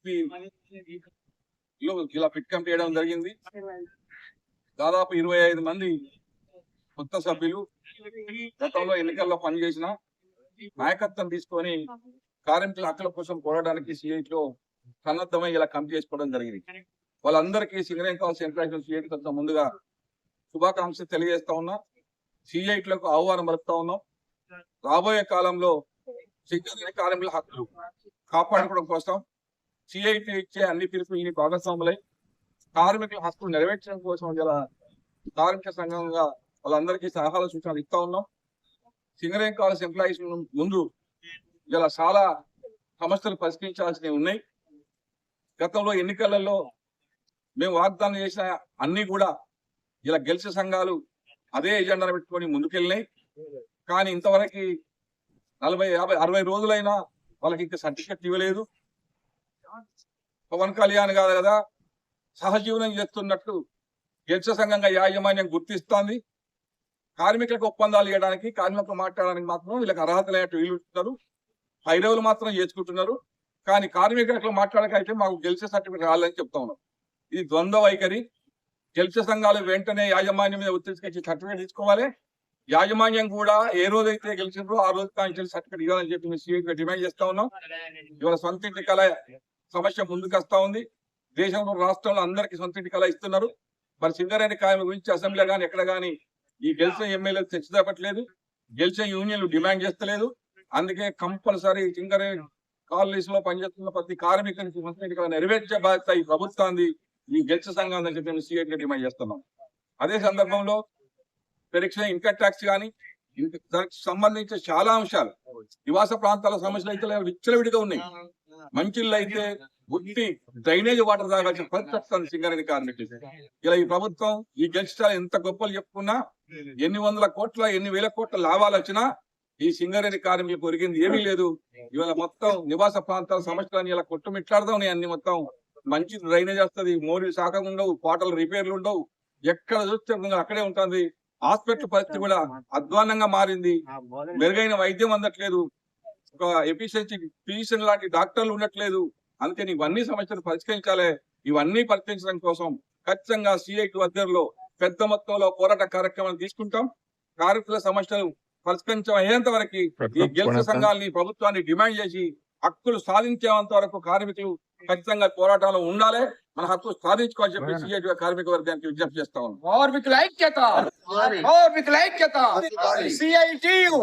CLP ఇలా fit committee చేయడం జరిగింది. దాదాపు 25 మంది కొత్త సభ్యులు గతంలో ఎన్నికల్లో పనిచేసిన నాయకత్వం తీసుకొని కార్మికుల హక్కుల కోసం పోరాడడానికి సిఐటిలో సన్నద్ధమై ఇలా కమిటీ చేసుకోవడం జరిగింది. వాళ్ళందరికీ సింగరేణి కాల్స్ ఇంటర్నేషనల్ సిఐటి కొంత ముందుగా శుభాకాంక్షలు తెలియజేస్తా ఉన్నా. సిఐటిలకు ఆహ్వానం పలుకుతా ఉన్నాం. రాబోయే కాలంలో సింగరేణి కార్మికుల హక్కులు కాపాడుకోవడం కోసం సిఐటి ఇచ్చే అన్ని తీర్పుల్ని భాగస్వాములై కార్మికుల హక్కులు నెరవేర్చడం కోసం ఇలా కార్మిక సంఘంగా వాళ్ళందరికీ సలహాలు సూచనలు ఇస్తా ఉన్నాం. సింగరేణి కాల్స్ ఎంప్లాయీస్ ముందు ఇలా చాలా సమస్యలు పరిష్కరించాల్సినవి ఉన్నాయి. గతంలో ఎన్నికలలో మేము వాగ్దానం చేసిన అన్ని కూడా ఇలా గెలిచే సంఘాలు అదే ఎజెండాను పెట్టుకొని ముందుకెళ్ళినాయి. కానీ ఇంతవరకు 40, 50, 60 రోజులైనా వాళ్ళకి ఇంకా సర్టిఫికెట్ ఇవ్వలేదు. పవన్ కళ్యాణ్ కాదు కదా సహజీవనం చేస్తున్నట్టు గెలిచే సంఘంగా యాజమాన్యం గుర్తిస్తోంది. కార్మికులకు ఒప్పందాలు ఇవ్వడానికి, కార్మికులు మాట్లాడడానికి మాత్రం వీళ్ళకి అర్హత లేనట్టు వీళ్ళు ఇస్తున్నారు. 5 రోజులు మాత్రం చేసుకుంటున్నారు. కానీ కార్మికులకు మాట్లాడకైతే మాకు గెలిచే సర్టిఫికెట్ రావాలని చెప్తా ఉన్నాం. ఇది ద్వంద్వ వైఖరి. గెలిచే సంఘాలు వెంటనే యాజమాన్యం మీద ఒత్తిడి తెచ్చి సర్టిఫికేట్ తీసుకోవాలి. యాజమాన్యం కూడా ఏ రోజైతే గెలిచిందో ఆ రోజు కాంచెల్ సర్టిఫికేట్ ఇవ్వాలని చెప్పి మేము సీఐగా డిమాండ్ చేస్తా ఉన్నాం. ఇవాళ సొంత ఇంటి కళ సమస్య ముందుకు వస్తా ఉంది. దేశంలో, రాష్ట్రంలో అందరికీ సొంత ఇంటి కళ ఇస్తున్నారు. మరి సింగరేణి కార్మికుల గురించి అసెంబ్లీ కానీ ఎక్కడ కానీ ఈ గెలిచిన ఎమ్మెల్యేలు తెచ్చిదాపట్లేదు, గెలిచిన యూనియన్లు డిమాండ్ చేస్తలేదు. అందుకే కంపల్సరీ సింగరేణి కాలనీస్ లో పనిచేస్తున్న ప్రతి కార్మికునికి సొంత ఇంటి కళ నెరవేర్చే బాధ్యత ఈ ప్రభుత్వాన్ని, ఈ గెలిచిన సంఘం అని చెప్పి మేము సీఐగా డిమాండ్ చేస్తున్నాం. అదే సందర్భంలో పెరిగిన ఇన్కమ్ ట్యాక్స్ కానీ దానికి సంబంధించిన చాలా అంశాలు, నివాస ప్రాంతాల సమస్యలు అయితే విచ్చలవిడిగా ఉన్నాయి. మంచిళ్ళు అయితే గుట్టి డ్రైనేజ్ వాటర్ తాగాల్సిన పరిస్థితి వస్తుంది సింగరేణి కార్మికులు. ఇలా ఈ ప్రభుత్వం ఈ గెలిచాలు ఎంత గొప్పలు చెప్పుకున్నా, ఎన్ని వందల కోట్ల, ఎన్ని వేల కోట్ల లాభాలు వచ్చినా ఈ సింగరేణి కార్మికులకు ఒరిగింది ఏమీ లేదు. ఇవాళ మొత్తం నివాస ప్రాంతాల సమస్యలని ఇలా కొట్టుమిట్లాడదాం. అన్ని మొత్తం మంచి డ్రైనేజ్ వస్తుంది, మోరీలు శాఖగా ఉండవు, పాటలు రిపేర్లు ఉండవు, ఎక్కడ చూస్తే అక్కడే ఉంటుంది. హాస్పిటల్ పరిస్థితి కూడా అధ్వానంగా మారింది. మెరుగైన వైద్యం అందట్లేదు, ఒక ఎఫిషియన్సీ ఫిజిషియన్ లాంటి డాక్టర్లు ఉండట్లేదు. అందుకని ఇవన్నీ సమస్యలు పరిష్కరించాలి. ఇవన్నీ పరిష్కరించడం కోసం ఖచ్చితంగా సిఐటి ఆధ్వర్యంలో పెద్ద మొత్తంలో పోరాట కార్యక్రమాలు తీసుకుంటాం. కార్మికుల సమస్యలు పరిష్కరించడం అయ్యేంత వరకు ఈ గెలిచిన సంఘాలని, ప్రభుత్వాన్ని డిమాండ్ చేసి హక్కులు సాధించేంత వరకు కార్మికులు ఖచ్చితంగా పోరాటంలో ఉండాలి. మన హక్కు సాధించుకోవాలని చెప్పి సిఐటి కార్మిక వర్గానికి విజ్ఞప్తి చేస్తా ఉన్నాం. కార్మికుల ఐక్యత, కార్మికుల ఐక్యత, సిఐటియు.